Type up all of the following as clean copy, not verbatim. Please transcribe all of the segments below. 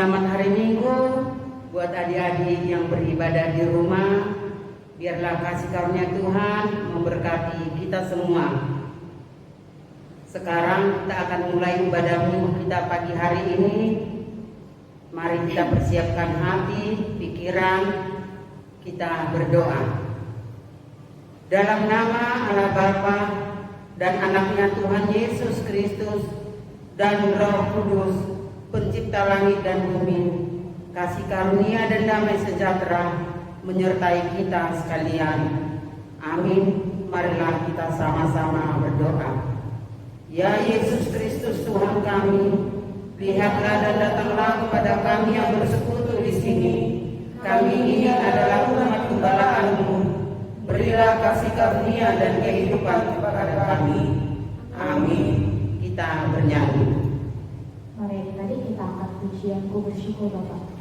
Selamat hari Minggu buat adik-adik yang beribadah di rumah. Biarlah kasih karunia Tuhan memberkati kita semua. Sekarang kita akan mulai ibadah minggu kita pagi hari ini. Mari kita persiapkan hati, pikiran, kita berdoa. Dalam nama Allah Bapa dan Anaknya Tuhan Yesus Kristus dan Roh Kudus, Pencipta langit dan bumi, kasih karunia dan damai sejahtera menyertai kita sekalian. Amin. Marilah kita sama-sama berdoa. Ya Yesus Kristus Tuhan kami, lihatlah dan datanglah kepada kami yang bersekutu di sini. Kami ini adalah umat gembala-Mu. Berilah kasih karunia dan kehidupan kepada kami. Amin. Kita bernyanyi. Mari tadi kita angkat pujian ku bersyukur Bapak.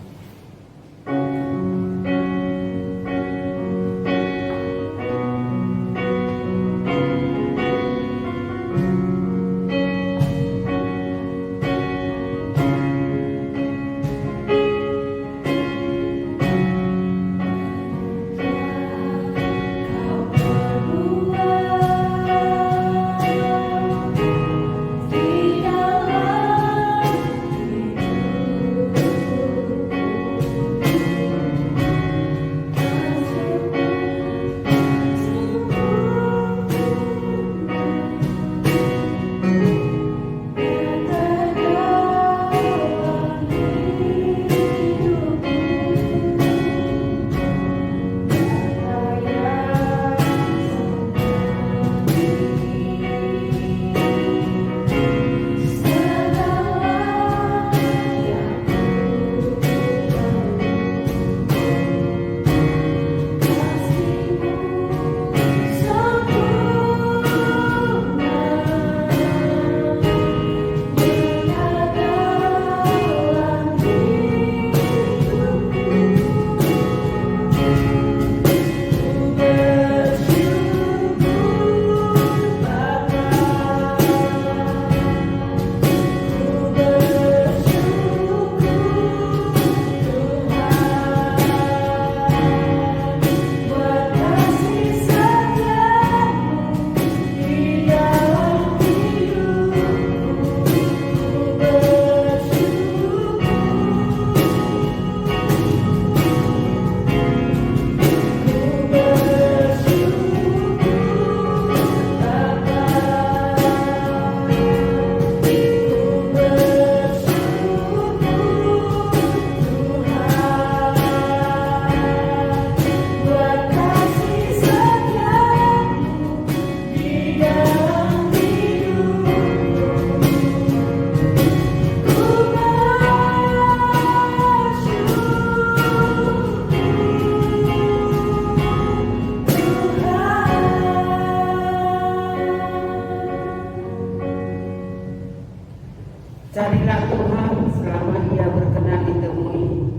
Carilah Tuhan selama Ia berkenan ditemui.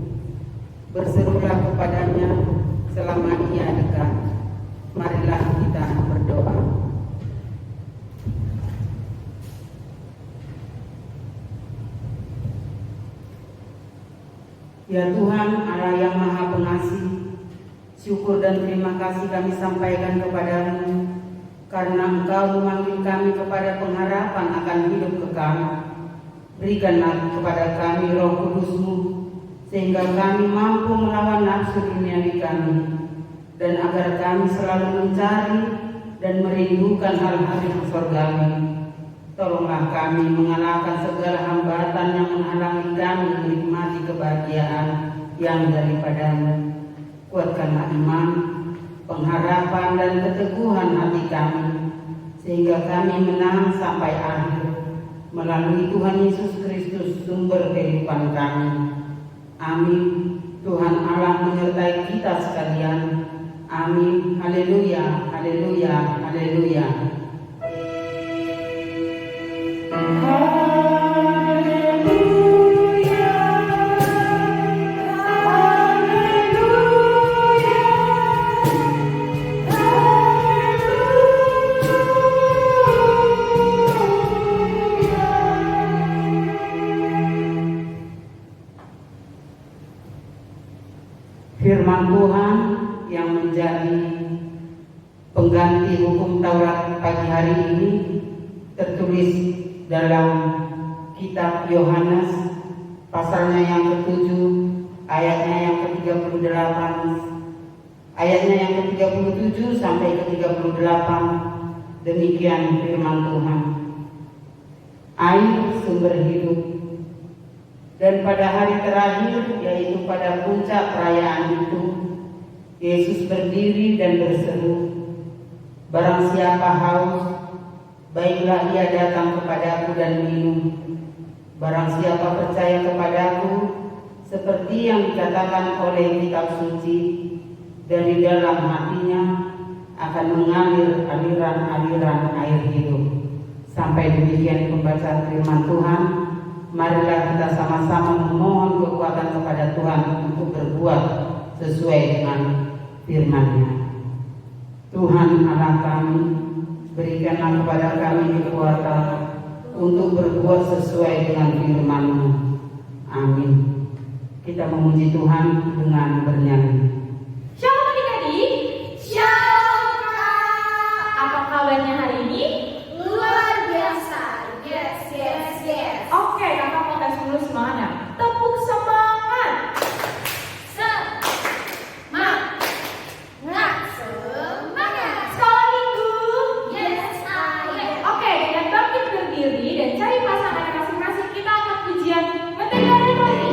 Berserulah kepadanya selama Ia dekat. Marilah kita berdoa. Ya Tuhan, Allah yang Maha Pengasih, syukur dan terima kasih kami sampaikan kepadamu karena Engkau memanggil kami kepada pengharapan akan hidup kekal. Berikanlah kepada kami Roh Kudus-Mu, sehingga kami mampu melawan nafsu duniawi kami, dan agar kami selalu mencari dan merindukan hal-hal yang surgawi. Tolonglah kami mengalahkan segala hambatan yang menghalangi kami menikmati kebahagiaan yang daripada-Mu. Kuatkanlah iman, pengharapan dan keteguhan hati kami, sehingga kami menang sampai akhir. Melalui Tuhan Yesus Kristus, sumber kehidupan kami. Amin. Tuhan Allah menyertai kita sekalian. Amin. Haleluya, haleluya, haleluya. Firman Tuhan yang menjadi pengganti hukum Taurat pagi hari ini tertulis dalam kitab Yohanes pasalnya yang ke-7 ayatnya yang ke-38 ayatnya yang ke-37 sampai ke-38. Demikian firman Tuhan. Air sumber hidup. Dan pada hari terakhir, yaitu pada puncak perayaan itu, Yesus berdiri dan berseru, "Barang siapa haus, baiklah ia datang kepadaku dan minum. Barang siapa percaya kepadaku, seperti yang dikatakan oleh kitab suci, dari dalam hatinya akan mengalir aliran-aliran air hidup." Sampai demikian pembacaan firman Tuhan. Marilah kita sama-sama memohon kekuatan kepada Tuhan untuk berbuat sesuai dengan firman-Nya. Tuhan Allah kami, berikanlah kepada kami kekuatan untuk berbuat sesuai dengan firman-Mu. Amin. Kita memuji Tuhan dengan bernyanyi. Shalom adik-adik. Shalom Kak. Apa kabarnya hari ini? Luar biasa. Yes, yes, yes. Oke, kakak mau tes dulu semangatnya. Tepuk semangat. Semangat. Sekolah minggu. Yes, I am. Oke, dengan bangkit berdiri dan cari pasangan masing-masing, kita akan pujian Mentega Reformasi.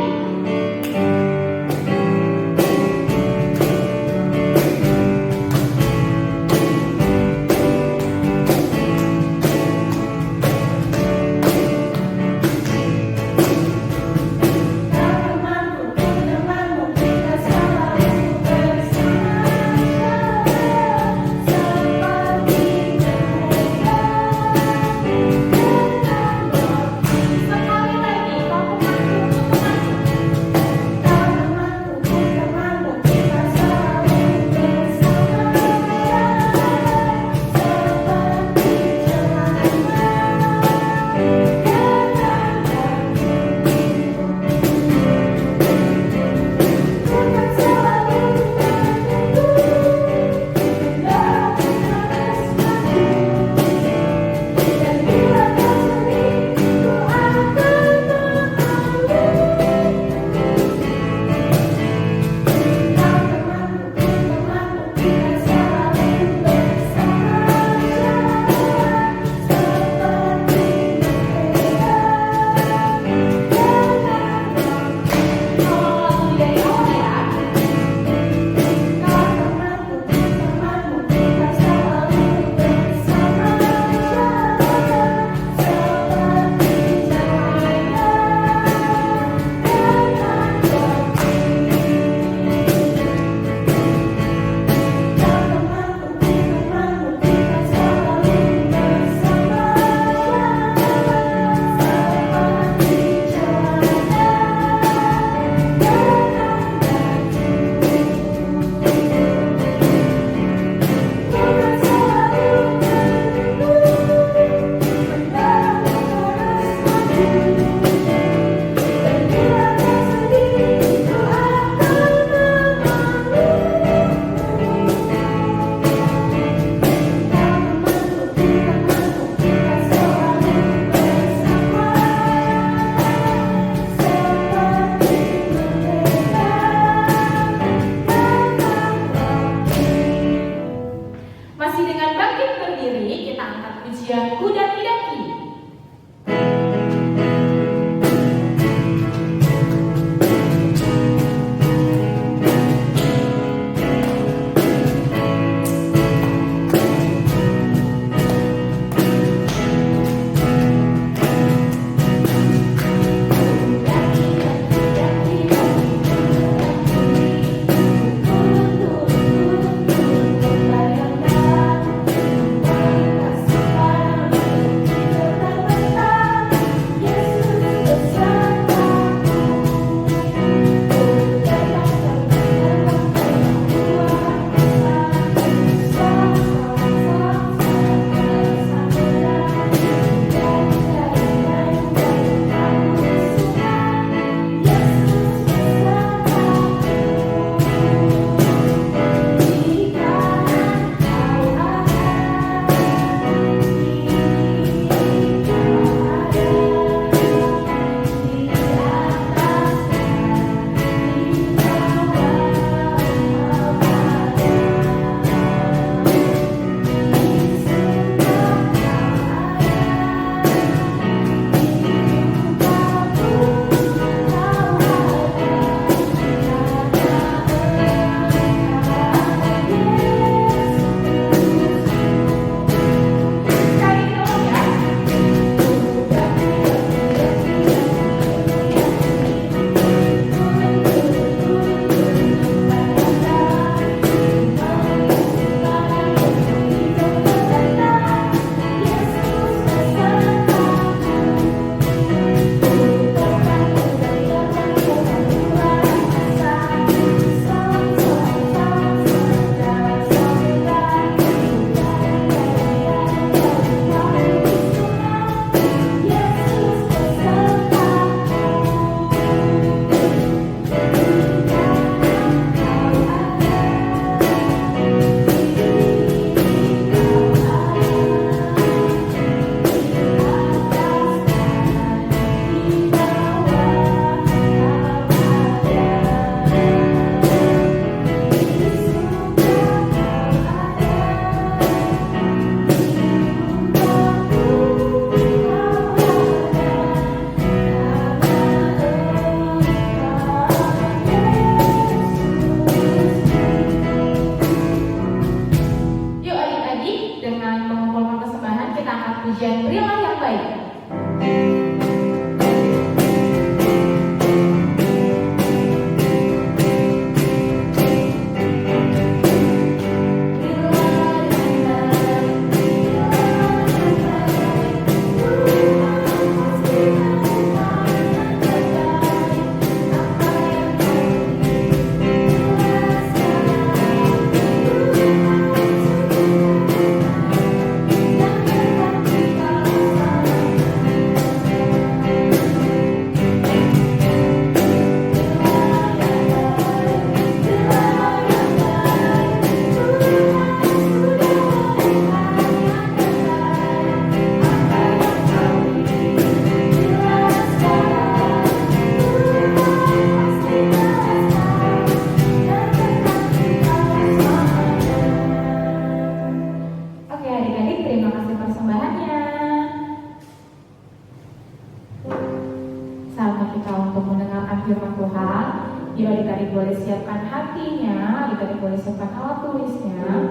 Yuk adik-adik boleh siapkan hatinya, adik-adik boleh siapkan alat tulisnya.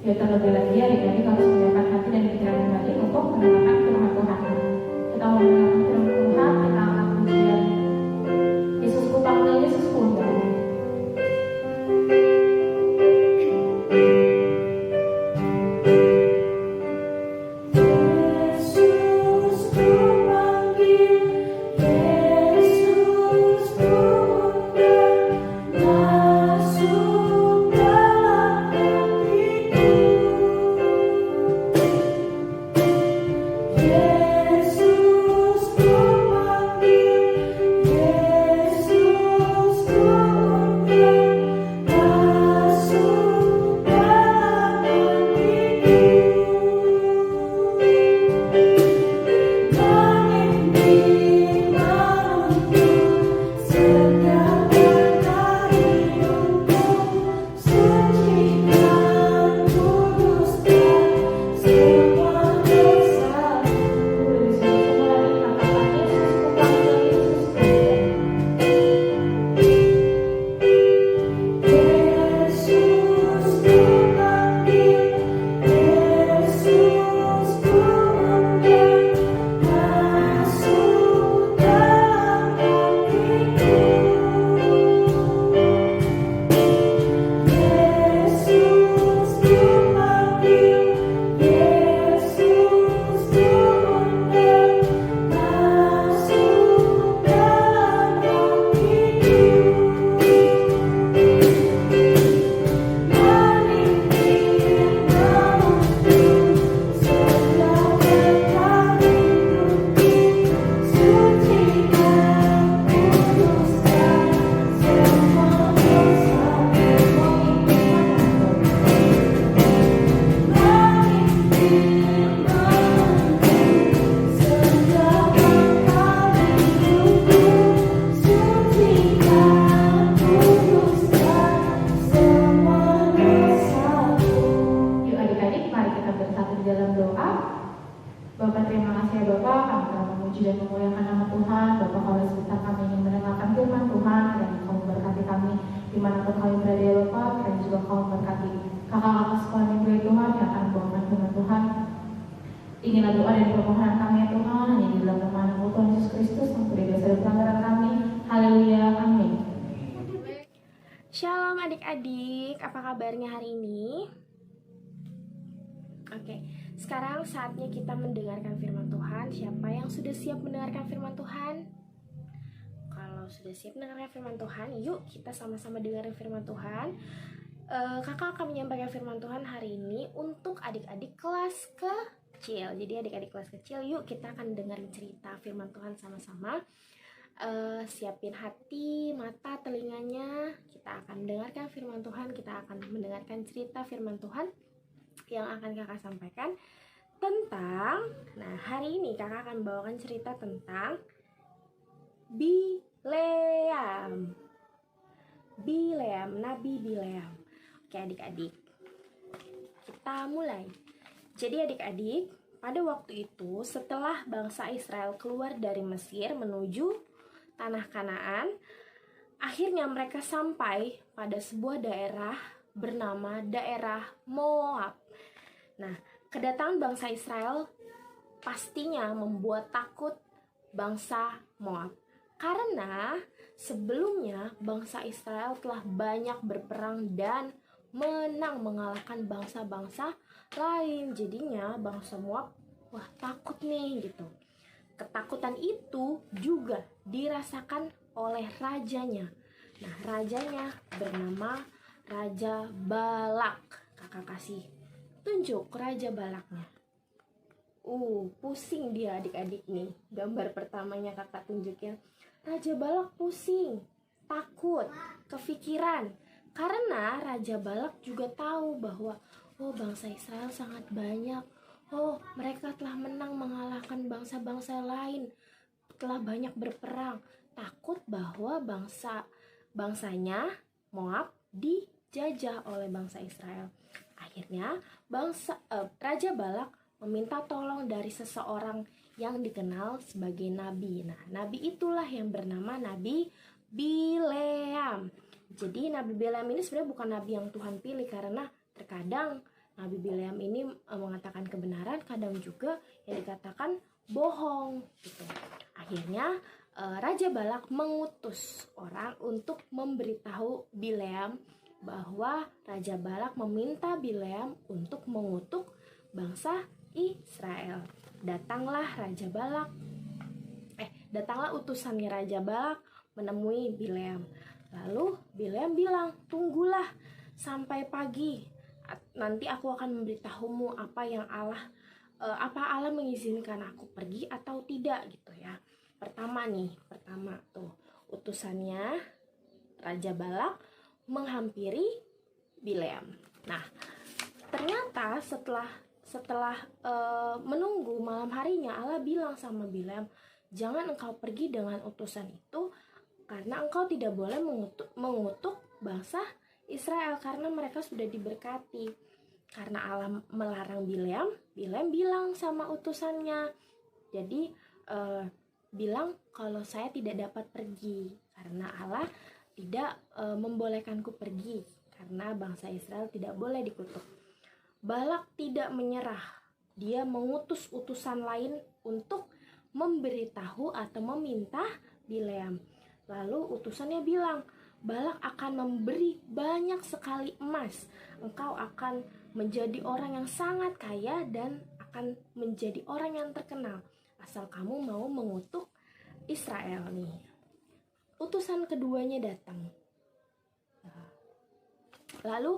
Yuk terlebih lagi adik-adik harus menyiapkan hati dan pikiran adik untuk mendengarkan firman Tuhan. Kita mau mendengarkan firman Tuhan, kita akan pujian Yesusku panggil, Yesusku undang. Bapak, terima kasih ya Bapak, kami telah memuji dan memuliakan nama Tuhan. Bapak, kalau sebentar kami ingin mendengarkan firman Tuhan, dan Kau memberkati kami dimanapun kami berada ya Bapak, dan juga Kau memberkati kakak-kakak sekolah minggu ya Tuhan yang akan membawakan firman Tuhan. Inilah doa dan permohonan kami ya Tuhan, hanya di dalam nama anak Tuhan Yesus Kristus, yang beri dosa dan pelanggaran kami. Haleluya, amin. Shalom adik-adik, apa kabarnya hari ini? Oke, sekarang saatnya kita mendengarkan firman Tuhan. Siapa yang sudah siap mendengarkan firman Tuhan? Kalau sudah siap mendengarkan firman Tuhan, yuk kita sama-sama dengarkan firman Tuhan. Kakak akan menyampaikan firman Tuhan hari ini untuk adik-adik kelas kecil. Jadi adik-adik kelas kecil, yuk kita akan dengerin cerita firman Tuhan sama-sama. Siapin hati, mata, telinganya. Kita akan mendengarkan firman Tuhan. Kita akan mendengarkan cerita firman Tuhan yang akan kakak sampaikan tentang, nah hari ini kakak akan bawakan cerita tentang Bileam, Nabi Bileam. Oke adik-adik, kita mulai. Jadi adik-adik, pada waktu itu setelah bangsa Israel keluar dari Mesir menuju tanah Kanaan, akhirnya mereka sampai pada sebuah daerah bernama daerah Moab. Nah, kedatangan bangsa Israel pastinya membuat takut bangsa Moab. Karena sebelumnya bangsa Israel telah banyak berperang dan menang mengalahkan bangsa-bangsa lain. Jadinya bangsa Moab, wah takut nih gitu. Ketakutan itu juga dirasakan oleh rajanya. Nah, rajanya bernama Raja Balak. Kakak kasih tunjuk Raja Balaknya. Pusing dia adik-adik nih. Gambar pertamanya kakak tunjukin. Raja Balak pusing, takut, kefikiran. Karena Raja Balak juga tahu bahwa bangsa Israel sangat banyak. Mereka telah menang mengalahkan bangsa-bangsa lain. Telah banyak berperang. Takut bahwa bangsanya Moab dijajah oleh bangsa Israel. Akhirnya Raja Balak meminta tolong dari seseorang yang dikenal sebagai nabi. Nah, nabi itulah yang bernama Nabi Bileam. Jadi Nabi Bileam ini sebenarnya bukan nabi yang Tuhan pilih, karena terkadang Nabi Bileam ini mengatakan kebenaran, kadang juga yang dikatakan bohong gitu. Akhirnya Raja Balak mengutus orang untuk memberitahu Bileam bahwa Raja Balak meminta Bileam untuk mengutuk bangsa Israel. Datanglah utusannya Raja Balak menemui Bileam. Lalu Bileam bilang, "Tunggulah sampai pagi. Nanti aku akan memberitahumu apa Allah mengizinkan aku pergi atau tidak," gitu ya. Pertama tuh utusannya Raja Balak menghampiri Bileam. Nah, ternyata setelah menunggu malam harinya, Allah bilang sama Bileam, "Jangan engkau pergi dengan utusan itu, karena engkau tidak boleh mengutuk bangsa Israel, karena mereka sudah diberkati." Karena Allah melarang Bileam bilang sama utusannya, jadi bilang kalau saya tidak dapat pergi karena Allah tidak membolehkanku pergi, karena bangsa Israel tidak boleh dikutuk. Balak tidak menyerah. Dia mengutus utusan lain untuk memberitahu atau meminta Bileam. Lalu utusannya bilang, "Balak akan memberi banyak sekali emas. Engkau akan menjadi orang yang sangat kaya dan akan menjadi orang yang terkenal, asal kamu mau mengutuk Israel." Nih, utusan keduanya datang. Lalu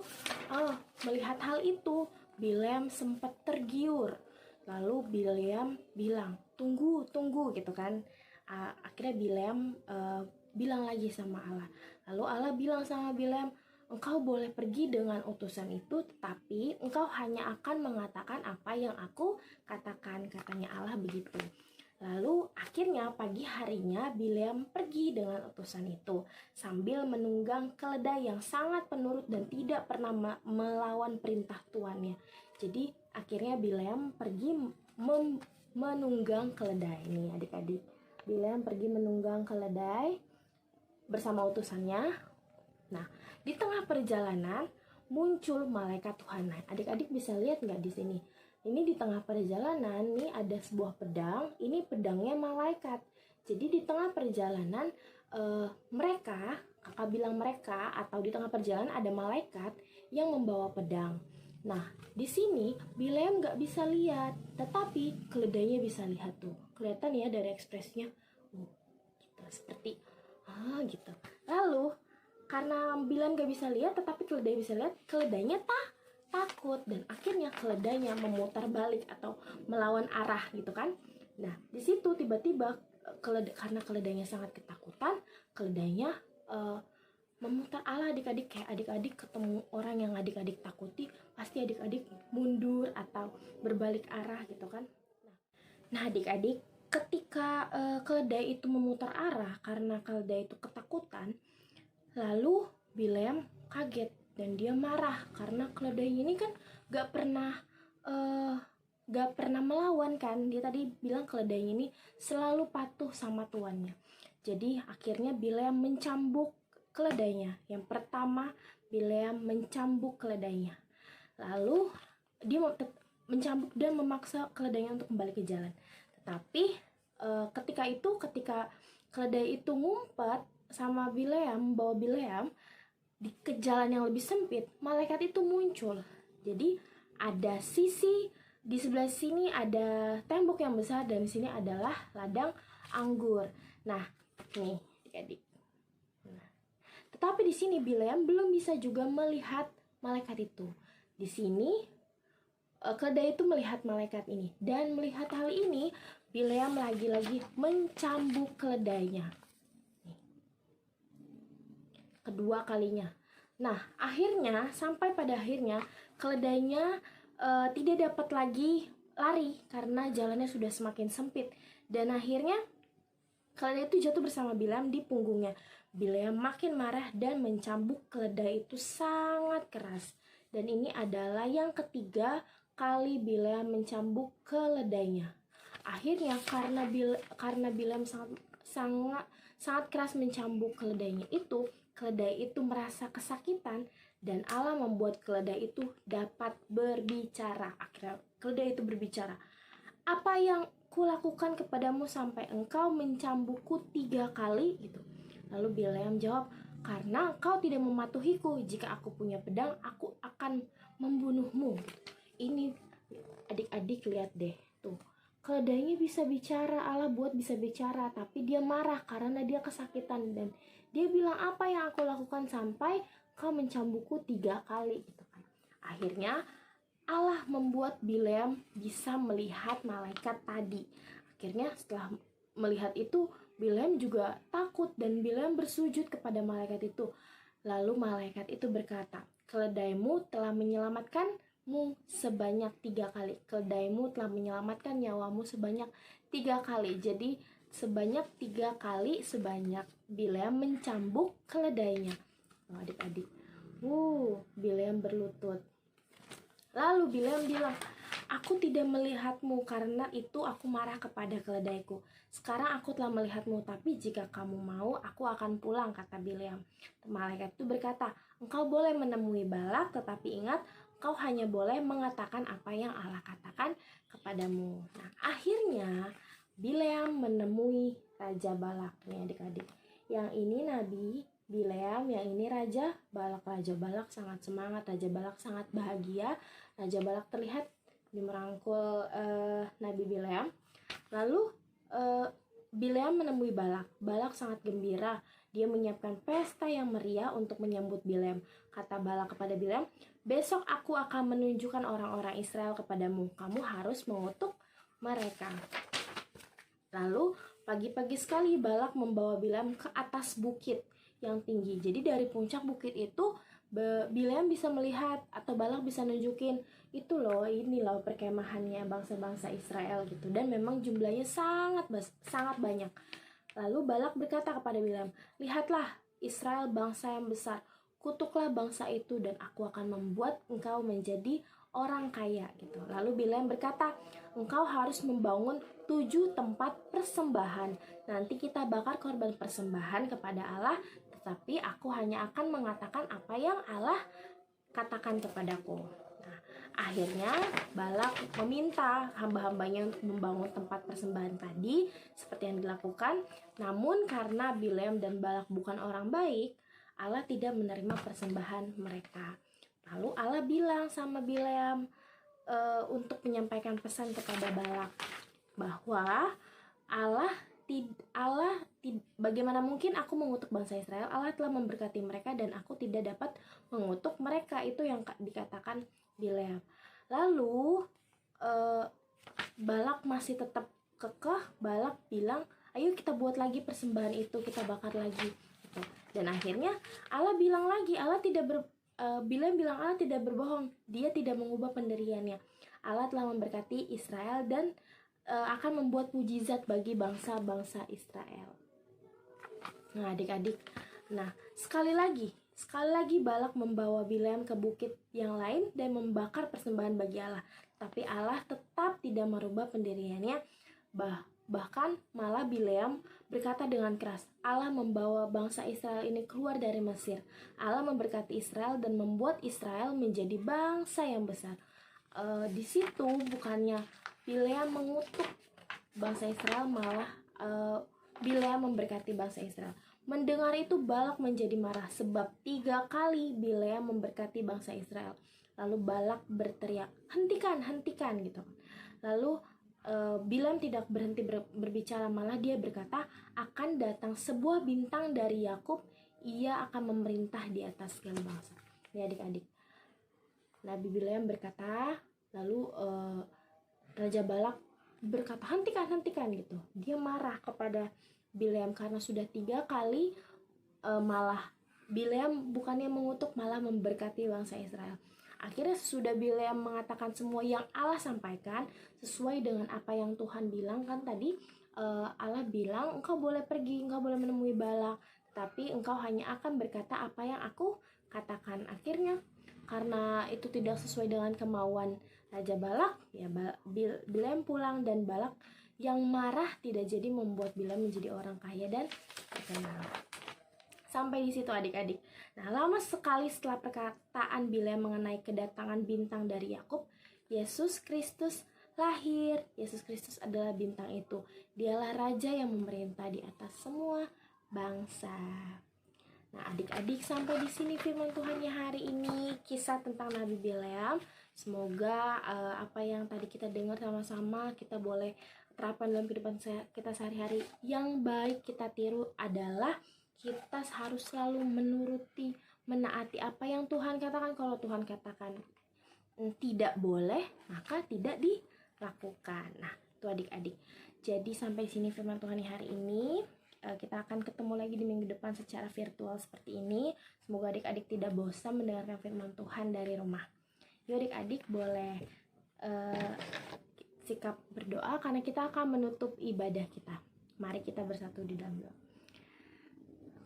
melihat hal itu, Bileam sempat tergiur. Lalu Bileam bilang, tunggu gitu kan. Akhirnya Bileam bilang lagi sama Allah. Lalu Allah bilang sama Bileam, "Engkau boleh pergi dengan utusan itu, tetapi engkau hanya akan mengatakan apa yang aku katakan," katanya Allah begitu. Lalu akhirnya pagi harinya Bileam pergi dengan utusan itu sambil menunggang keledai yang sangat penurut dan tidak pernah melawan perintah tuannya. Jadi akhirnya Bileam pergi menunggang keledai. Nih adik-adik, Bileam pergi menunggang keledai bersama utusannya. Nah, di tengah perjalanan muncul malaikat Tuhan. Nah, adik-adik bisa lihat nggak di sini? Ini di tengah perjalanan nih ada sebuah pedang. Ini pedangnya malaikat. Jadi di tengah perjalanan kakak bilang mereka, atau di tengah perjalanan ada malaikat yang membawa pedang. Nah, di sini Bileam nggak bisa lihat, tetapi keledainya bisa lihat tuh. Kelihatan ya dari ekspresinya. Gitu, seperti gitu. Lalu karena Bileam nggak bisa lihat, tetapi keledai bisa lihat, keledainya takut dan akhirnya keledainya memutar balik atau melawan arah gitu kan. Nah, di situ tiba-tiba karena keledainya sangat ketakutan, keledainya memutar arah. Adik-adik, kayak adik-adik ketemu orang yang adik-adik takuti, pasti adik-adik mundur atau berbalik arah gitu kan. Nah, adik-adik, ketika keledai itu memutar arah karena keledai itu ketakutan, lalu Bileam kaget dan dia marah karena keledai ini kan gak pernah melawan kan. Dia tadi bilang keledai ini selalu patuh sama tuannya. Jadi akhirnya Bileam mencambuk keledainya. Yang pertama, Bileam mencambuk keledainya. Lalu dia mencambuk dan memaksa keledainya untuk kembali ke jalan. Tetapi ketika keledai itu ngumpet sama Bileam, bawa Bileam ke jalan yang lebih sempit, malaikat itu muncul. Jadi ada sisi di sebelah sini ada tembok yang besar dan di sini adalah ladang anggur. Nah, nih adik-adik. Tetapi di sini Bileam belum bisa juga melihat malaikat itu. Di sini keledai itu melihat malaikat ini, dan melihat hal ini Bileam lagi-lagi mencambuk keledainya. Kedua kalinya. Nah, sampai pada akhirnya keledainya tidak dapat lagi lari karena jalannya sudah semakin sempit, dan akhirnya keledai itu jatuh bersama Bileam di punggungnya. Bileam makin marah dan mencambuk keledai itu sangat keras. Dan ini adalah yang ketiga kali Bileam mencambuk keledainya. Akhirnya karena Bileam sangat keras mencambuk keledainya itu, keledai itu merasa kesakitan dan Allah membuat keledai itu dapat berbicara. Akhirnya keledai itu berbicara. Apa yang kulakukan kepadamu sampai engkau mencambukku 3 kali gitu. Lalu Bileam jawab, karena engkau tidak mematuhiku. Jika aku punya pedang, aku akan membunuhmu. Ini adik-adik lihat deh tuh. Keledainya bisa bicara, Allah buat bisa bicara, tapi dia marah karena dia kesakitan dan dia bilang, apa yang aku lakukan sampai kau mencambukku 3 kali gitu kan. Akhirnya Allah membuat Bileam bisa melihat malaikat tadi. Akhirnya setelah melihat itu, Bileam juga takut dan Bileam bersujud kepada malaikat itu. Lalu malaikat itu berkata, keledaimu telah menyelamatkanmu sebanyak 3 kali. Keledaimu telah menyelamatkan nyawamu sebanyak 3 kali. Jadi sebanyak 3 kali sebanyak Bileam mencambuk keledainya. Oh, adik-adik. Bileam berlutut. Lalu Bileam bilang, aku tidak melihatmu karena itu aku marah kepada keledaiku. Sekarang aku telah melihatmu, tapi jika kamu mau, aku akan pulang, kata Bileam. Malaikat itu berkata, engkau boleh menemui Balak, tetapi ingat, engkau hanya boleh mengatakan apa yang Allah katakan kepadamu. Nah, akhirnya Bileam menemui Raja Balak. Nih adik-adik, yang ini Nabi Bileam, yang ini Raja Balak. Raja Balak sangat semangat, Raja Balak sangat bahagia. Raja Balak terlihat merangkul Nabi Bileam. Lalu Bileam menemui Balak. Balak sangat gembira. Dia menyiapkan pesta yang meriah untuk menyambut Bileam. Kata Balak kepada Bileam, besok aku akan menunjukkan orang-orang Israel kepadamu. Kamu harus mengutuk mereka. Lalu pagi-pagi sekali Balak membawa Bileam ke atas bukit yang tinggi. Jadi dari puncak bukit itu Bileam bisa melihat atau Balak bisa nunjukin, itu loh, ini loh perkemahannya bangsa-bangsa Israel gitu. Dan memang jumlahnya sangat banyak. Lalu Balak berkata kepada Bileam, lihatlah Israel bangsa yang besar, kutuklah bangsa itu dan aku akan membuat engkau menjadi orang kaya gitu. Lalu Bileam berkata, engkau harus membangun 7 tempat persembahan. Nanti kita bakar korban persembahan kepada Allah, tetapi aku hanya akan mengatakan apa yang Allah katakan kepadaku. Nah, akhirnya Balak meminta hamba-hambanya untuk membangun tempat persembahan tadi seperti yang dilakukan. Namun karena Bileam dan Balak bukan orang baik, Allah tidak menerima persembahan mereka. Lalu Allah bilang sama Bileam untuk menyampaikan pesan kepada Balak bahwa bagaimana mungkin aku mengutuk bangsa Israel? Allah telah memberkati mereka dan aku tidak dapat mengutuk mereka. Itu yang dikatakan Bileam. Lalu Balak masih tetap kekeh. Balak bilang, ayo kita buat lagi persembahan itu, kita bakar lagi gitu. Dan akhirnya Allah bilang lagi, Bileam bilang Allah tidak berbohong, dia tidak mengubah pendiriannya. Allah telah memberkati Israel dan akan membuat mujizat bagi bangsa-bangsa Israel. Nah adik-adik, sekali lagi Balak membawa Bileam ke bukit yang lain dan membakar persembahan bagi Allah. Tapi Allah tetap tidak merubah pendiriannya. Bahkan malah Bileam berkata dengan keras, Allah membawa bangsa Israel ini keluar dari Mesir. Allah memberkati Israel dan membuat Israel menjadi bangsa yang besar. Di situ bukannya Bileam mengutuk bangsa Israel, malah Bileam memberkati bangsa Israel. Mendengar itu Balak menjadi marah sebab 3 kali Bileam memberkati bangsa Israel. Lalu Balak berteriak, hentikan gitu. Lalu Bileam tidak berhenti berbicara, malah dia berkata, akan datang sebuah bintang dari Yakub, ia akan memerintah di atas segala bangsa. Ini adik-adik, Nabi Bileam berkata, lalu Raja Balak berkata, hentikan gitu. Dia marah kepada Bileam karena sudah 3 kali malah Bileam bukannya mengutuk, malah memberkati bangsa Israel. Akhirnya sesudah Bileam mengatakan semua yang Allah sampaikan sesuai dengan apa yang Tuhan bilang kan tadi, Allah bilang engkau boleh pergi, engkau boleh menemui Balak, tapi engkau hanya akan berkata apa yang aku katakan. Akhirnya karena itu tidak sesuai dengan kemauan Raja Balak, ya Bileam pulang dan Balak Yang marah tidak jadi membuat Bileam menjadi orang kaya dan terkenal. Sampai di situ adik-adik. Nah, lama sekali setelah perkataan Bileam mengenai kedatangan bintang dari Yakub, Yesus Kristus lahir. Yesus Kristus adalah bintang itu. Dialah raja yang memerintah di atas semua bangsa. Nah, adik-adik, sampai di sini firman Tuhannya hari ini, kisah tentang Nabi Bileam. Semoga apa yang tadi kita dengar sama-sama kita boleh terapkan dalam kehidupan kita sehari-hari. Yang baik kita tiru adalah kita harus selalu menuruti, menaati apa yang Tuhan katakan. Kalau Tuhan katakan tidak boleh, maka tidak dilakukan. Nah, itu adik-adik. Jadi sampai sini firman Tuhan hari ini. Kita akan ketemu lagi di minggu depan secara virtual seperti ini. Semoga adik-adik tidak bosan mendengarkan firman Tuhan dari rumah. Yuk adik-adik boleh sikap berdoa karena kita akan menutup ibadah kita. Mari kita bersatu di dalam doa.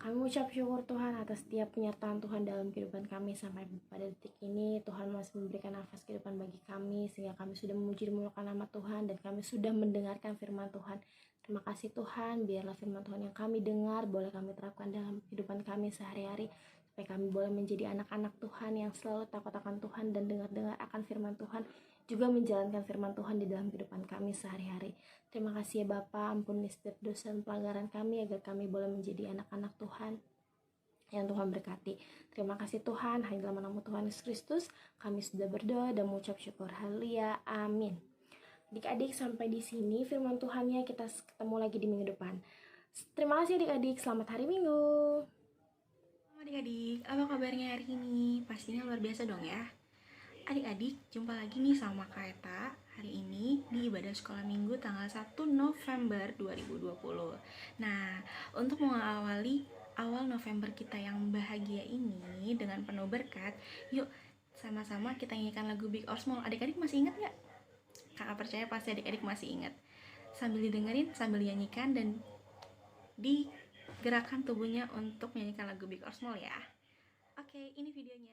Kami ucap syukur Tuhan atas setiap penyertaan Tuhan dalam kehidupan kami sampai pada detik ini. Tuhan masih memberikan nafas kehidupan bagi kami sehingga kami sudah memuji dan memuliakan nama Tuhan dan kami sudah mendengarkan firman Tuhan. Terima kasih Tuhan, biarlah firman Tuhan yang kami dengar boleh kami terapkan dalam kehidupan kami sehari-hari supaya kami boleh menjadi anak-anak Tuhan yang selalu takut akan Tuhan dan dengar-dengar akan firman Tuhan, juga menjalankan firman Tuhan di dalam kehidupan kami sehari-hari. Terima kasih ya Bapa, ampuni setiap dosa dan pelanggaran kami agar kami boleh menjadi anak-anak Tuhan yang Tuhan berkati. Terima kasih Tuhan, hanya dalam nama Tuhan Yesus Kristus kami sudah berdoa dan mengucap syukur. Haleluya, amin. Adik-adik, sampai di sini firman Tuhannya, kita ketemu lagi di minggu depan. Terima kasih adik-adik, selamat hari Minggu. Adik-adik, apa kabarnya hari ini? Pastinya luar biasa dong ya. Adik-adik, jumpa lagi nih sama Kak Eta hari ini di ibadah sekolah minggu tanggal 1 November 2020. Nah, untuk mengawali awal November kita yang bahagia ini dengan penuh berkat, yuk sama-sama kita nyanyikan lagu Big or Small. Adik-adik masih ingat gak? Kakak percaya pasti adik-adik masih ingat. Sambil didengerin, sambil dinyanyikan dan digerakkan tubuhnya untuk menyanyikan lagu Big or Small ya. Oke, ini videonya.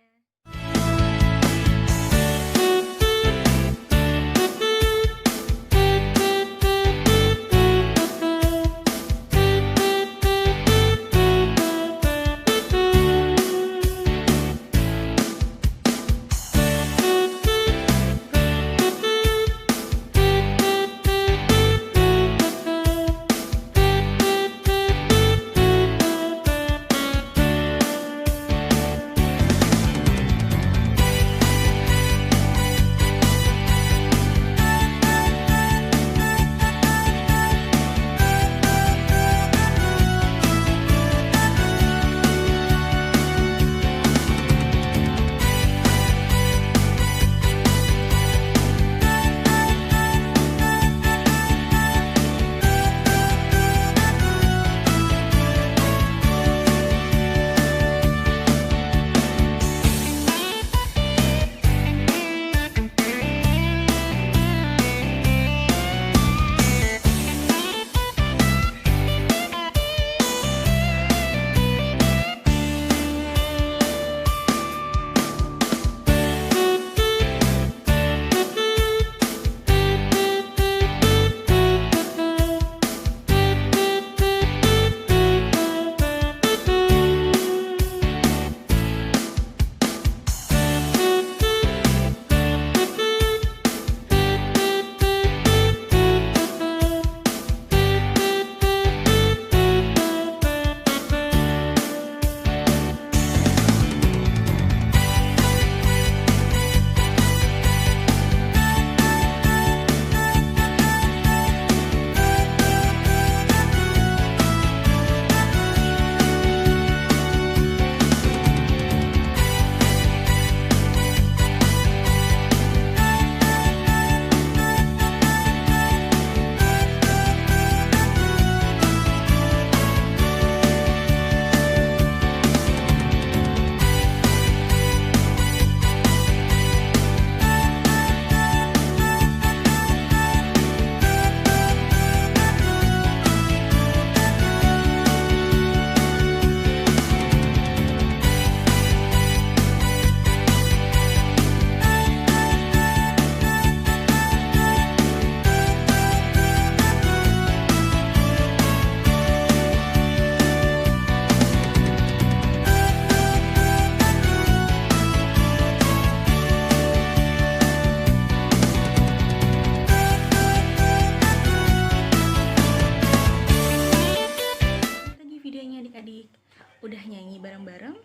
nyanyi bareng-bareng?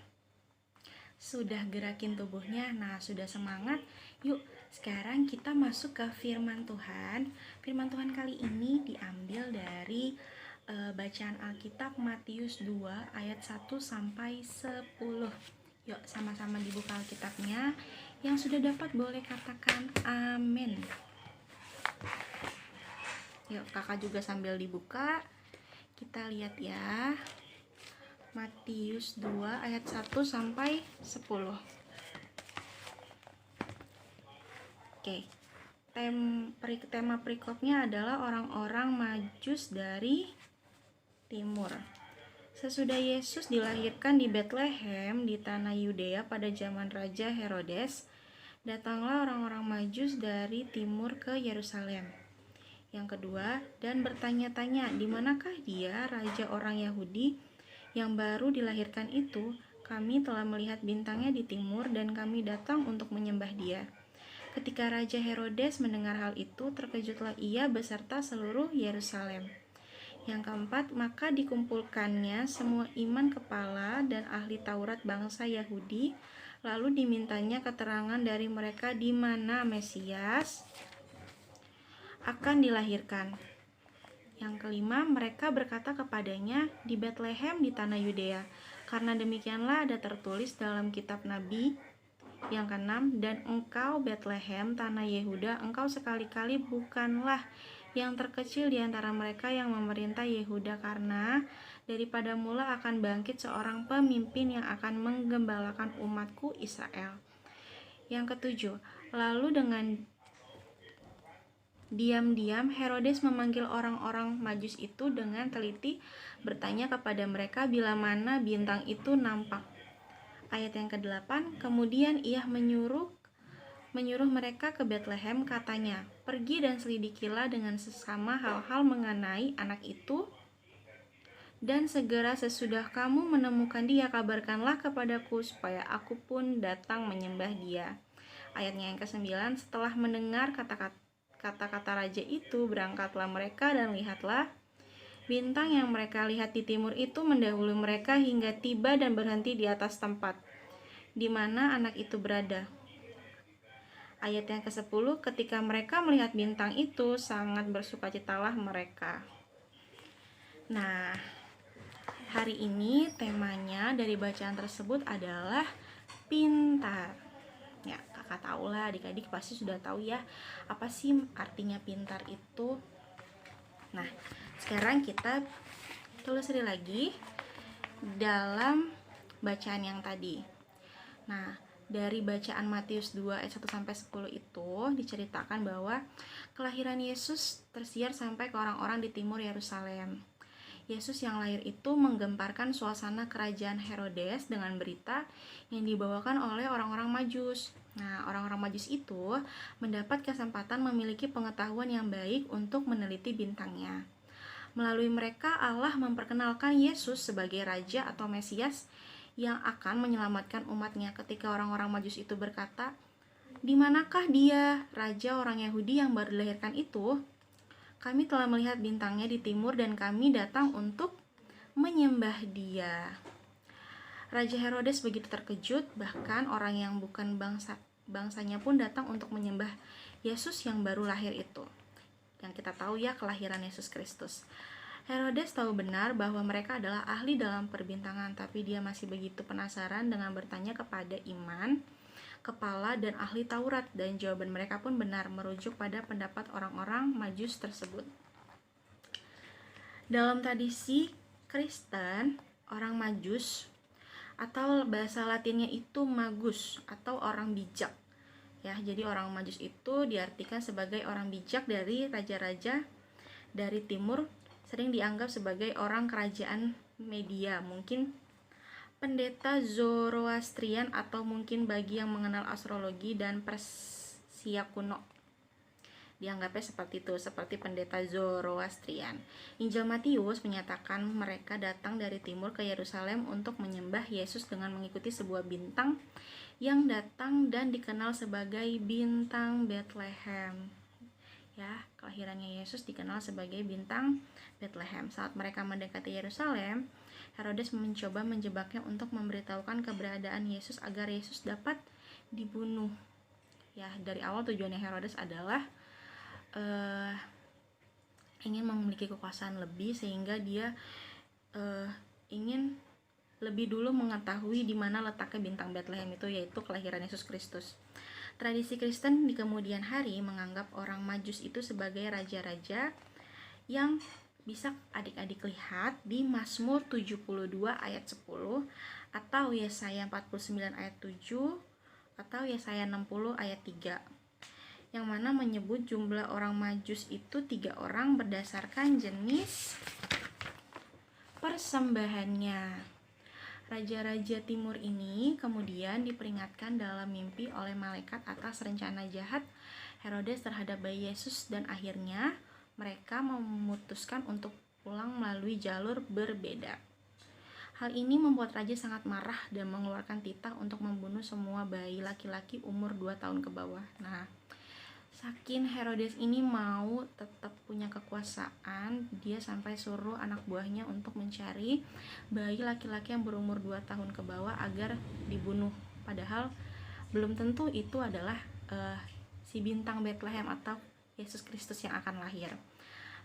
Sudah gerakin tubuhnya? Nah, sudah semangat? Yuk, sekarang kita masuk ke firman Tuhan. Firman Tuhan kali ini diambil dari bacaan Alkitab Matius 2 ayat 1 sampai 10. Yuk, sama-sama dibuka Alkitabnya. Yang sudah dapat boleh katakan amin. Yuk, kakak juga sambil dibuka. Kita lihat ya. Matius 2 ayat 1 sampai 10. Oke. Tema perikopnya adalah orang-orang Majus dari timur. Sesudah Yesus dilahirkan di Betlehem di tanah Yudea pada zaman Raja Herodes, datanglah orang-orang Majus dari timur ke Yerusalem. Yang kedua, dan bertanya-tanya, di manakah dia, raja orang Yahudi yang baru dilahirkan itu? Kami telah melihat bintangnya di timur dan kami datang untuk menyembah dia. Ketika Raja Herodes mendengar hal itu, terkejutlah ia beserta seluruh Yerusalem. Yang keempat, maka dikumpulkannya semua imam kepala dan ahli Taurat bangsa Yahudi, lalu dimintanya keterangan dari mereka di mana Mesias akan dilahirkan. Yang kelima, mereka berkata kepadanya, di Betlehem di tanah Yudea, karena demikianlah ada tertulis dalam kitab Nabi. Yang keenam, dan engkau Betlehem tanah Yehuda, engkau sekali-kali bukanlah yang terkecil di antara mereka yang memerintah Yehuda, karena daripada mula akan bangkit seorang pemimpin yang akan menggembalakan umatku Israel. Yang ketujuh, lalu dengan diam-diam Herodes memanggil orang-orang Majus itu dengan teliti, bertanya kepada mereka bila mana bintang itu nampak. Ayat yang ke-8, kemudian ia menyuruh mereka ke Betlehem, katanya, pergi dan selidikilah dengan sesama hal-hal mengenai anak itu, dan segera sesudah kamu menemukan dia, kabarkanlah kepadaku supaya aku pun datang menyembah dia. Ayatnya yang ke-9, setelah mendengar kata-kata raja itu, berangkatlah mereka dan lihatlah, bintang yang mereka lihat di timur itu mendahului mereka hingga tiba dan berhenti di atas tempat di mana anak itu berada. Ayat yang ke-10, ketika mereka melihat bintang itu, sangat bersukacitalah mereka. Nah, hari ini temanya dari bacaan tersebut adalah pintar. Ya, kakak tahu lah, adik-adik pasti sudah tahu ya, apa sih artinya pintar itu. Nah, sekarang kita telusuri lagi dalam bacaan yang tadi. Nah, dari bacaan Matius 2 ayat 1 sampai 10 itu diceritakan bahwa kelahiran Yesus tersiar sampai ke orang-orang di timur Yerusalem. Yesus yang lahir itu menggemparkan suasana kerajaan Herodes dengan berita yang dibawakan oleh orang-orang Majus. Nah, orang-orang Majus itu mendapat kesempatan memiliki pengetahuan yang baik untuk meneliti bintangnya. Melalui mereka Allah memperkenalkan Yesus sebagai Raja atau Mesias yang akan menyelamatkan umatnya. Ketika orang-orang Majus itu berkata, di manakah dia, Raja orang Yahudi yang baru dilahirkan itu? Kami telah melihat bintangnya di timur dan kami datang untuk menyembah dia. Raja Herodes begitu terkejut, bahkan orang yang bukan bangsanya pun datang untuk menyembah Yesus yang baru lahir itu. Yang kita tahu ya, kelahiran Yesus Kristus. Herodes tahu benar bahwa mereka adalah ahli dalam perbintangan, tapi dia masih begitu penasaran dengan bertanya kepada imam, kepala, dan ahli Taurat, dan jawaban mereka pun benar, merujuk pada pendapat orang-orang Majus tersebut. Dalam tradisi Kristen, orang Majus atau bahasa Latinnya itu magus atau orang bijak. Ya, jadi orang Majus itu diartikan sebagai orang bijak dari raja-raja dari timur, sering dianggap sebagai orang kerajaan Media, mungkin pendeta Zoroastrian, atau mungkin bagi yang mengenal astrologi dan Persia kuno. Dianggapnya seperti itu, seperti pendeta Zoroastrian. Injil Matius menyatakan mereka datang dari timur ke Yerusalem untuk menyembah Yesus dengan mengikuti sebuah bintang yang datang dan dikenal sebagai bintang Betlehem. Ya, kelahirannya Yesus dikenal sebagai bintang Betlehem. Saat mereka mendekati Yerusalem, Herodes mencoba menjebaknya untuk memberitahukan keberadaan Yesus agar Yesus dapat dibunuh. Ya, dari awal tujuannya Herodes adalah ingin memiliki kekuasaan lebih, sehingga dia ingin lebih dulu mengetahui di mana letaknya bintang Bethlehem itu, yaitu kelahiran Yesus Kristus. Tradisi Kristen di kemudian hari menganggap orang Majus itu sebagai raja-raja yang bisa adik-adik lihat di Mazmur 72 ayat 10 atau Yesaya 49 ayat 7 atau Yesaya 60 ayat 3, yang mana menyebut jumlah orang Majus itu 3 orang berdasarkan jenis persembahannya. Raja-raja timur ini kemudian diperingatkan dalam mimpi oleh malaikat atas rencana jahat Herodes terhadap bayi Yesus, dan akhirnya mereka memutuskan untuk pulang melalui jalur berbeda. Hal ini membuat raja sangat marah dan mengeluarkan titah untuk membunuh semua bayi laki-laki umur 2 tahun ke bawah. Nah, saking Herodes ini mau tetap punya kekuasaan, dia sampai suruh anak buahnya untuk mencari bayi laki-laki yang berumur 2 tahun ke bawah agar dibunuh. Padahal belum tentu itu adalah si bintang Bethlehem atau Yesus Kristus yang akan lahir.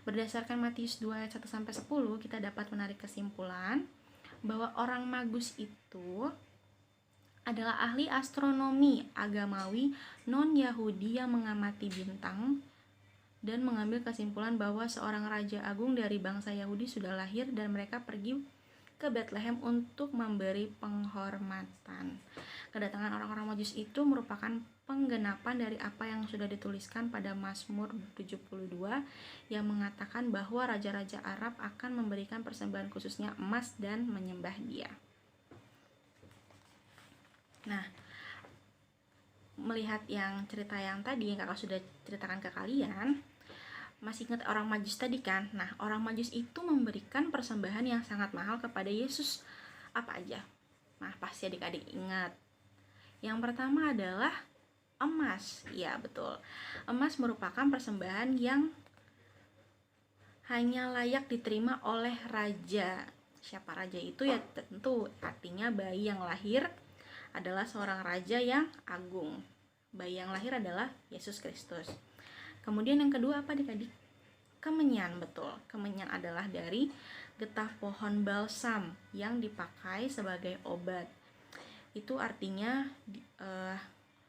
Berdasarkan Matius 2 ayat 1-10, kita dapat menarik kesimpulan bahwa orang Magus itu adalah ahli astronomi agamawi non-Yahudi yang mengamati bintang dan mengambil kesimpulan bahwa seorang raja agung dari bangsa Yahudi sudah lahir, dan mereka pergi ke Bethlehem untuk memberi penghormatan. Kedatangan orang-orang Majus itu merupakan penggenapan dari apa yang sudah dituliskan pada Mazmur 72 yang mengatakan bahwa raja-raja Arab akan memberikan persembahan khususnya emas dan menyembah dia. Nah, melihat yang cerita yang tadi yang kakak sudah ceritakan ke kalian, masih ingat orang Majus tadi kan? Nah, orang Majus itu memberikan persembahan yang sangat mahal kepada Yesus. Apa aja? Nah, pasti adik-adik ingat. Yang pertama adalah emas. Ya, betul. Emas merupakan persembahan yang hanya layak diterima oleh raja. Siapa raja itu? Ya tentu artinya bayi yang lahir adalah seorang raja yang agung. Bayi yang lahir adalah Yesus Kristus. Kemudian yang kedua apa adik-adik? Kemenyan, betul. Kemenyan adalah dari getah pohon balsam yang dipakai sebagai obat. Itu artinya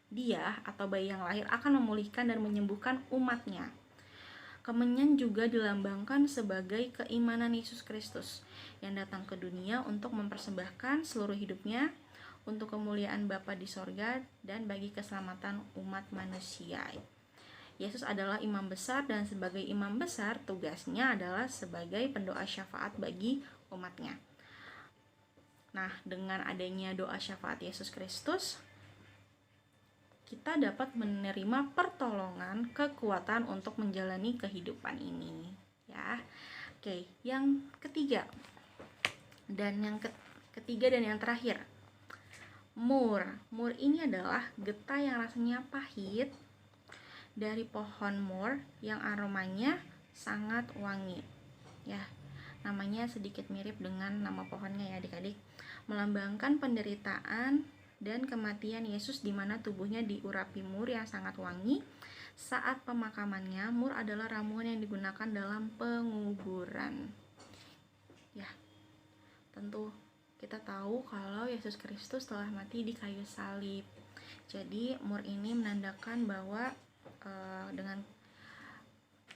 dia atau bayi yang lahir akan memulihkan dan menyembuhkan umatnya. Kemenyan juga dilambangkan sebagai keimanan Yesus Kristus yang datang ke dunia untuk mempersembahkan seluruh hidupnya untuk kemuliaan Bapa di sorga dan bagi keselamatan umat manusia. Yesus adalah imam besar, dan sebagai imam besar tugasnya adalah sebagai pendoa syafaat bagi umatnya. Nah, dengan adanya doa syafaat Yesus Kristus, kita dapat menerima pertolongan, kekuatan untuk menjalani kehidupan ini, ya. Oke, yang ketiga dan yang terakhir, mur. Mur ini adalah getah yang rasanya pahit dari pohon mur yang aromanya sangat wangi. Ya, namanya sedikit mirip dengan nama pohonnya ya adik-adik. Melambangkan penderitaan dan kematian Yesus di mana tubuhnya diurapi mur yang sangat wangi. Saat pemakamannya, mur adalah ramuan yang digunakan dalam penguburan. Ya, tentu kita tahu kalau Yesus Kristus telah mati di kayu salib. Jadi mur ini menandakan bahwa dengan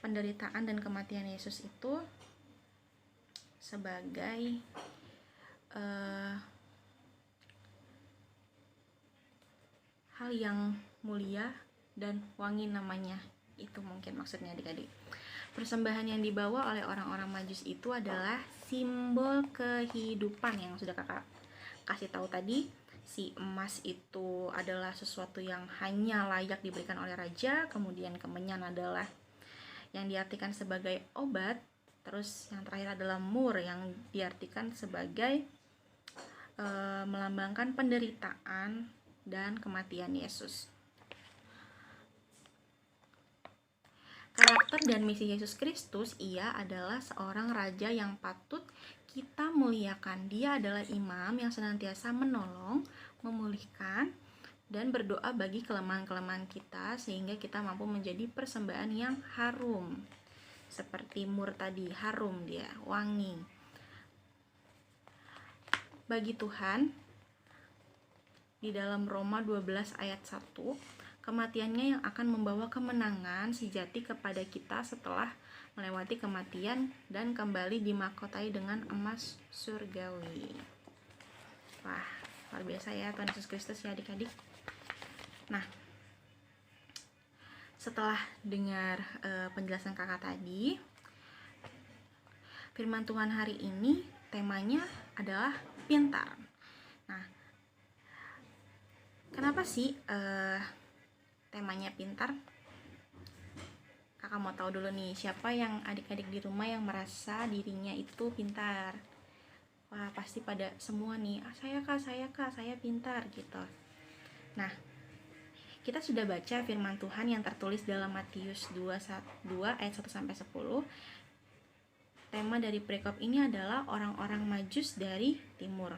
penderitaan dan kematian Yesus itu sebagai hal yang mulia dan wangi namanya. Itu mungkin maksudnya adik-adik. Persembahan yang dibawa oleh orang-orang Majus itu adalah simbol kehidupan yang sudah kakak kasih tahu tadi. Si emas itu adalah sesuatu yang hanya layak diberikan oleh raja. Kemudian kemenyan adalah yang diartikan sebagai obat. Terus yang terakhir adalah mur yang diartikan sebagai melambangkan penderitaan dan kematian Yesus. Karakter dan misi Yesus Kristus, ia adalah seorang raja yang patut kita muliakan. Dia adalah imam yang senantiasa menolong, memulihkan, dan berdoa bagi kelemahan-kelemahan kita sehingga kita mampu menjadi persembahan yang harum. Seperti mur tadi, harum dia, wangi. Bagi Tuhan, di dalam Roma 12 ayat 1, kematiannya yang akan membawa kemenangan sejati kepada kita setelah melewati kematian dan kembali dimahkotai dengan emas surgawi. Wah, luar biasa ya Tuhan Yesus Kristus ya adik-adik. Nah, setelah dengar penjelasan kakak tadi, firman Tuhan hari ini temanya adalah pintar. Nah, kenapa sih temanya pintar? Kakak mau tahu dulu nih, siapa yang adik-adik di rumah yang merasa dirinya itu pintar? Wah, pasti pada semua nih, saya pintar gitu. Nah, kita sudah baca firman Tuhan yang tertulis dalam Matius 2 ayat 1-10. Tema dari perikop ini adalah orang-orang Majus dari timur.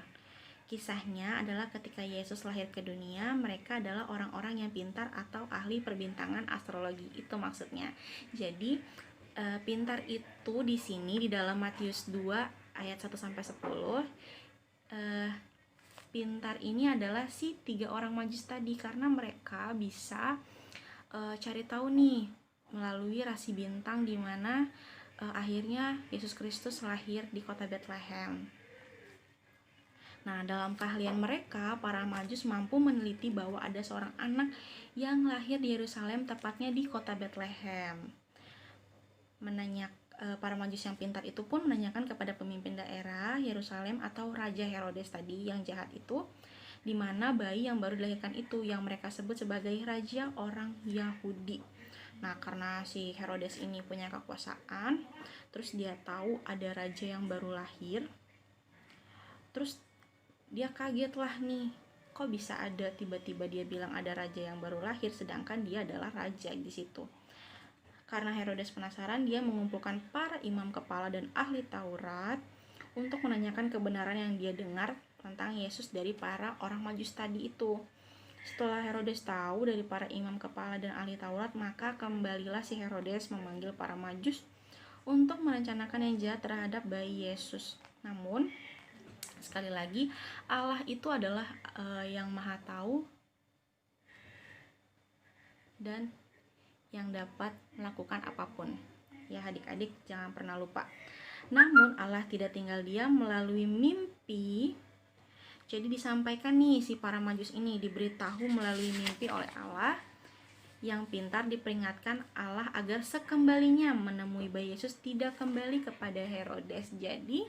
Kisahnya adalah ketika Yesus lahir ke dunia, mereka adalah orang-orang yang pintar atau ahli perbintangan astrologi. Itu maksudnya. Jadi, pintar itu di sini di dalam Matius 2 ayat 1-10. Pintar ini adalah si 3 orang Majus tadi karena mereka bisa cari tahu nih melalui rasi bintang di mana akhirnya Yesus Kristus lahir di kota Bethlehem. Nah, dalam keahlian mereka, para Majus mampu meneliti bahwa ada seorang anak yang lahir di Yerusalem, tepatnya di kota Bethlehem. Para Majus yang pintar itu pun menanyakan kepada pemimpin daerah Yerusalem atau Raja Herodes tadi yang jahat itu, di mana bayi yang baru dilahirkan itu yang mereka sebut sebagai raja orang Yahudi. Nah, karena si Herodes ini punya kekuasaan, terus dia tahu ada raja yang baru lahir, terus dia kaget lah nih, kok bisa ada tiba-tiba dia bilang ada raja yang baru lahir sedangkan dia adalah raja di situ. Karena Herodes penasaran, dia mengumpulkan para imam kepala dan ahli Taurat untuk menanyakan kebenaran yang dia dengar tentang Yesus dari para orang Majus tadi itu. Setelah Herodes tahu dari para imam kepala dan ahli Taurat, maka kembalilah si Herodes memanggil para Majus untuk merencanakan yang jahat terhadap bayi Yesus. Namun, sekali lagi, Allah itu adalah yang maha tahu dan yang dapat melakukan apapun. Ya adik-adik, jangan pernah lupa. Namun Allah tidak tinggal diam melalui mimpi. Jadi disampaikan nih si para Majus ini diberitahu melalui mimpi oleh Allah yang pintar, diperingatkan Allah agar sekembalinya menemui bayi Yesus tidak kembali kepada Herodes. Jadi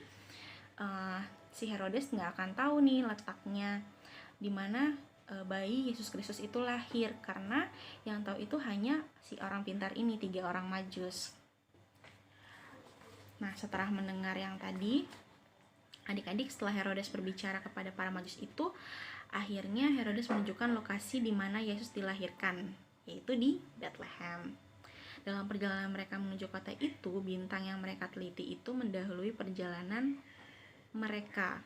si Herodes nggak akan tahu nih letaknya di mana bayi Yesus Kristus itu lahir, karena yang tahu itu hanya si orang pintar ini, 3 orang Majus. Nah, setelah mendengar yang tadi, adik-adik, setelah Herodes berbicara kepada para Majus itu, akhirnya Herodes menunjukkan lokasi di mana Yesus dilahirkan, yaitu di Bethlehem. Dalam perjalanan mereka menuju kota itu, bintang yang mereka teliti itu mendahului perjalanan mereka.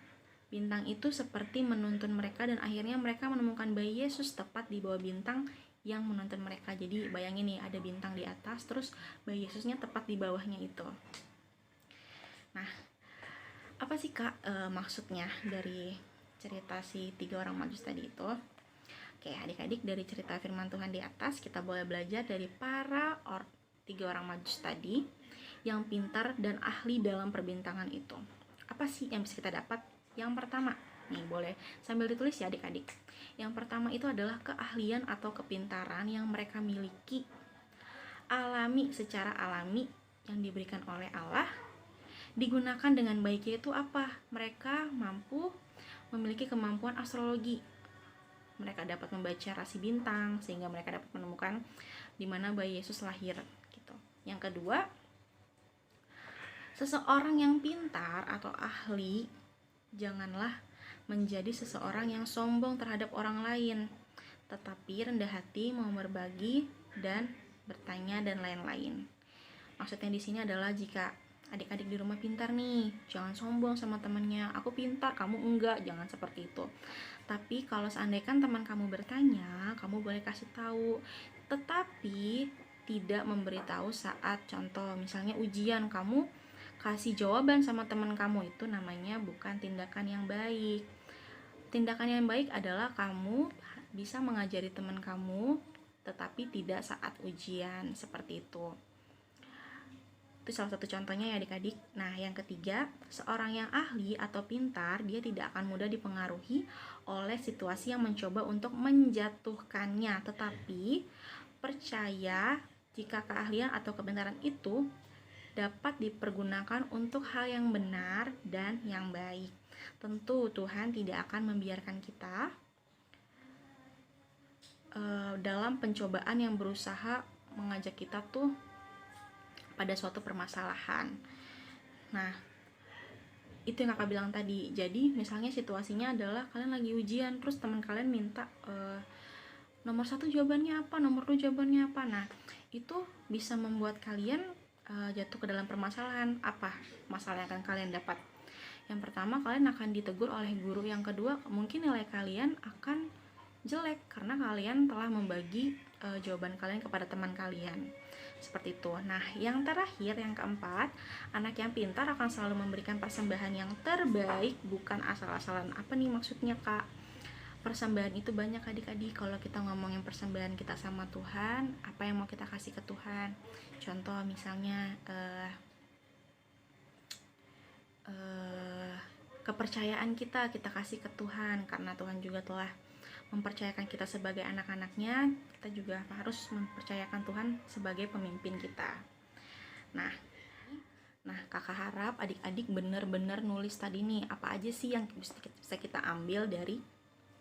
Bintang itu seperti menuntun mereka dan akhirnya mereka menemukan bayi Yesus tepat di bawah bintang yang menuntun mereka. Jadi bayangin nih, ada bintang di atas, terus bayi Yesusnya tepat di bawahnya itu. Nah, apa sih Kak maksudnya dari cerita si 3 orang Majus tadi itu? Oke, adik-adik, dari cerita firman Tuhan di atas kita boleh belajar dari para 3 orang Majus tadi yang pintar dan ahli dalam perbintangan itu. Apa sih yang bisa kita dapat? Yang pertama, nih boleh sambil ditulis ya adik-adik. Yang pertama itu adalah keahlian atau kepintaran yang mereka miliki, secara alami yang diberikan oleh Allah, digunakan dengan baik. Yaitu apa? Mereka mampu memiliki kemampuan astrologi. Mereka dapat membaca rasi bintang sehingga mereka dapat menemukan di mana bayi Yesus lahir gitu. Yang kedua, seseorang yang pintar atau ahli janganlah menjadi seseorang yang sombong terhadap orang lain, tetapi rendah hati, mau berbagi dan bertanya dan lain-lain. Maksudnya di sini adalah jika adik-adik di rumah pintar nih, jangan sombong sama temannya, aku pintar, kamu enggak, jangan seperti itu. Tapi kalau seandainya teman kamu bertanya, kamu boleh kasih tahu, tetapi tidak memberitahu saat contoh misalnya ujian, kamu kasih jawaban sama teman kamu, itu namanya bukan tindakan yang baik. Tindakan yang baik adalah kamu bisa mengajari teman kamu, tetapi tidak saat ujian, seperti itu. Itu salah satu contohnya ya adik-adik. Nah, yang ketiga, seorang yang ahli atau pintar, dia tidak akan mudah dipengaruhi oleh situasi yang mencoba untuk menjatuhkannya. Tetapi, percaya jika keahlian atau kepintaran itu dapat dipergunakan untuk hal yang benar dan yang baik. Tentu Tuhan tidak akan membiarkan kita dalam pencobaan yang berusaha mengajak kita tuh pada suatu permasalahan. Nah, itu yang kakak bilang tadi. Jadi misalnya situasinya adalah kalian lagi ujian, terus teman kalian minta nomor 1 jawabannya apa, nomor 2 jawabannya apa. Nah, itu bisa membuat kalian jatuh ke dalam permasalahan. Apa masalah yang akan kalian dapat? Yang pertama, kalian akan ditegur oleh guru. Yang kedua, mungkin nilai kalian akan jelek karena kalian telah membagi jawaban kalian kepada teman kalian. Seperti itu. Nah, yang terakhir, yang keempat, anak yang pintar akan selalu memberikan persembahan yang terbaik, bukan asal-asalan. Apa nih maksudnya, Kak? Persembahan itu banyak adik-adik. Kalau kita ngomongin persembahan kita sama Tuhan, apa yang mau kita kasih ke Tuhan? Contoh misalnya kepercayaan kita kasih ke Tuhan, karena Tuhan juga telah mempercayakan kita sebagai anak-anaknya. Kita juga harus mempercayakan Tuhan sebagai pemimpin kita. Nah kakak harap adik-adik benar-benar nulis tadi nih, apa aja sih yang bisa kita ambil dari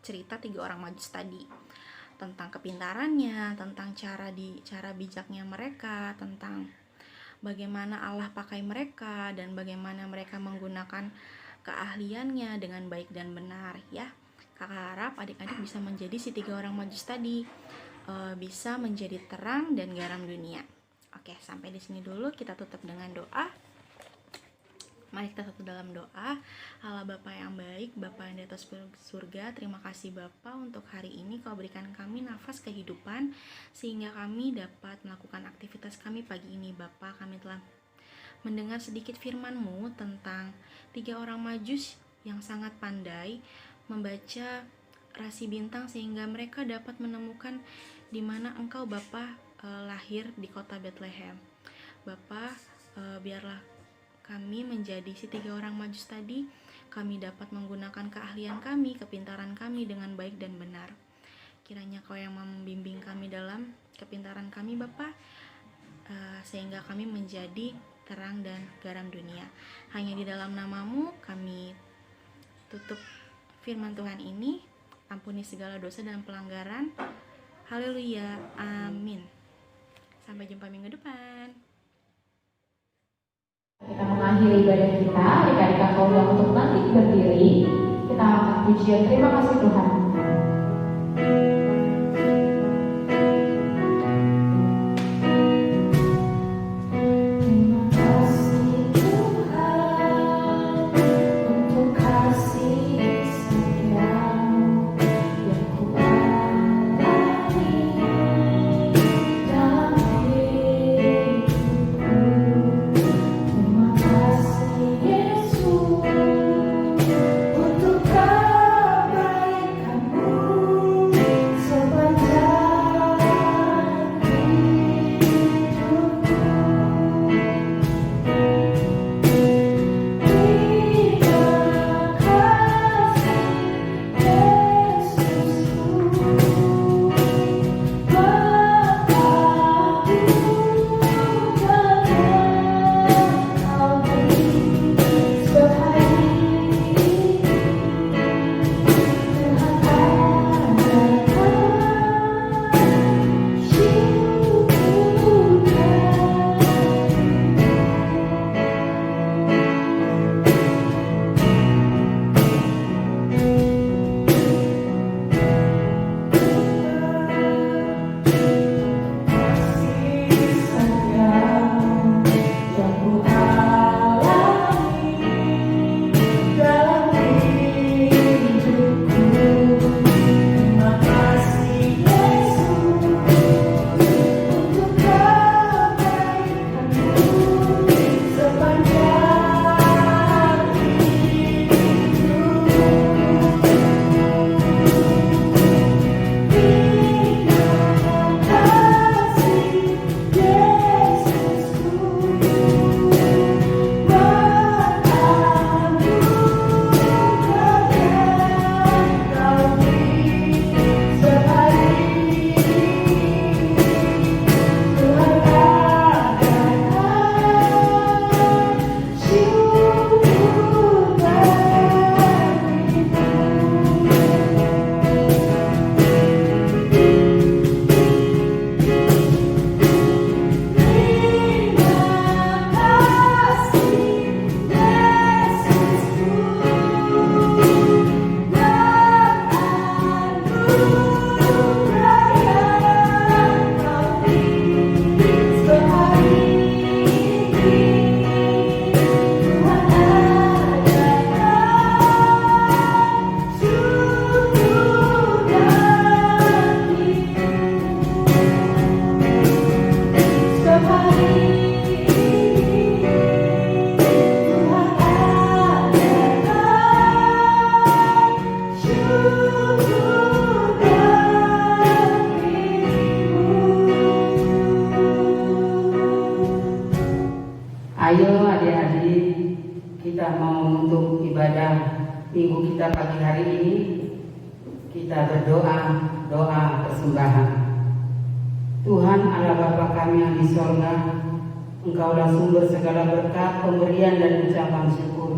cerita 3 orang Majus tadi, tentang kepintarannya, tentang cara bijaknya mereka, tentang bagaimana Allah pakai mereka, dan bagaimana mereka menggunakan keahliannya dengan baik dan benar ya. Kakak harap adik-adik bisa menjadi si 3 orang Majus tadi, bisa menjadi terang dan garam dunia. Oke, sampai di sini dulu, kita tutup dengan doa. Mari kita satu dalam doa. Allah Bapa yang baik, Bapa yang di atas surga, terima kasih Bapa untuk hari ini Kau berikan kami nafas kehidupan sehingga kami dapat melakukan aktivitas kami pagi ini. Bapa, kami telah mendengar sedikit firman-Mu tentang 3 orang Majus yang sangat pandai membaca rasi bintang sehingga mereka dapat menemukan di mana Engkau Bapa lahir di kota Bethlehem. Bapa, biarlah kami menjadi si 3 orang Majus tadi, kami dapat menggunakan keahlian kami, kepintaran kami dengan baik dan benar. Kiranya Kau yang membimbing kami dalam kepintaran kami Bapa, sehingga kami menjadi terang dan garam dunia. Hanya di dalam nama-Mu kami tutup firman Tuhan ini. Ampuni segala dosa dan pelanggaran. Haleluya, amin. Sampai jumpa minggu depan. Kita mengakhiri ibadah kita, adik-adik kakak undang untuk nanti berdiri. Kita akan pujian terima kasih Tuhan. Untuk kebaikan pada pagi hari ini kita berdoa doa persembahan. Tuhan Allah Bapa kami yang di sorga, Engkaulah sumber segala berkat, pemberian dan ucapan syukur.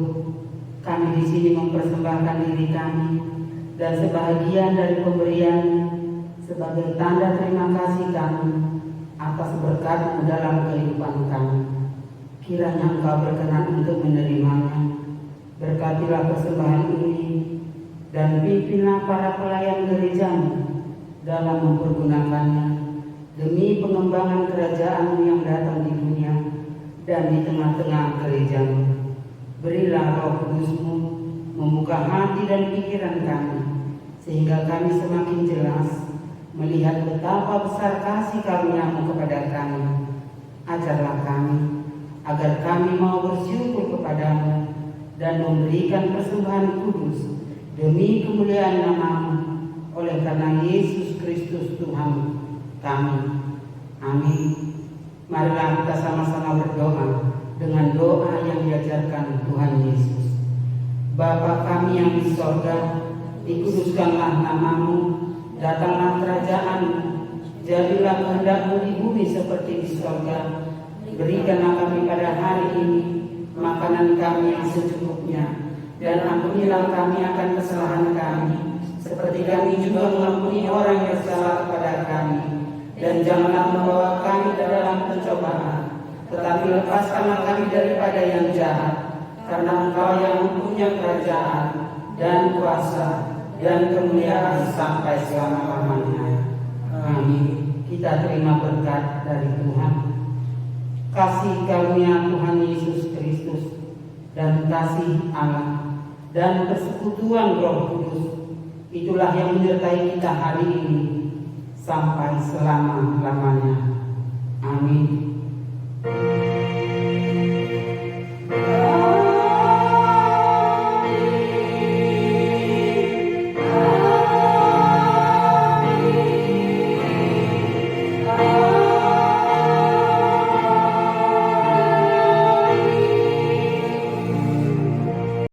Kami di sini mempersembahkan diri kami dan sebahagian dari pemberian sebagai tanda terima kasih kami atas berkat-Mu dalam kehidupan kami. Kiranya Engkau berkenan untuk menerimanya. Berkatilah persembahan ini dan pimpinlah para pelayan gereja-Mu dalam mempergunakannya demi pengembangan kerajaan-Mu yang datang di dunia dan di tengah-tengah gereja-Mu. Berilah Roh Kudus-Mu membuka hati dan pikiran kami, sehingga kami semakin jelas melihat betapa besar kasih karunia-Mu kepada kami. Ajarlah kami agar kami mau bersyukur kepada-Mu dan memberikan persembahan kudus demi kemuliaan nama-Mu, oleh karena Yesus Kristus Tuhan kami. Amin. Marilah kita sama-sama berdoa dengan doa yang diajarkan Tuhan Yesus. Bapa kami yang di sorga, dikuduskanlah nama-Mu, datanglah kerajaan-Mu, jadilah kehendak-Mu di bumi seperti di sorga. Berikanlah kami pada hari ini makanan kami yang secukupnya, dan ampunilah kami akan kesalahan kami, seperti kami juga mengampuni orang yang bersalah kepada kami. Dan janganlah membawa kami ke dalam pencobaan, tetapi lepaskanlah kami daripada yang jahat, karena Engkau yang mempunyai kerajaan dan kuasa dan kemuliaan sampai selama-lamanya. Amin. Kita terima berkat dari Tuhan. Kasih karunia Tuhan Yesus Kristus dan kasih Allah dan persekutuan Roh Kudus itulah yang menyertai kita hari ini sampai selama-lamanya. Amin.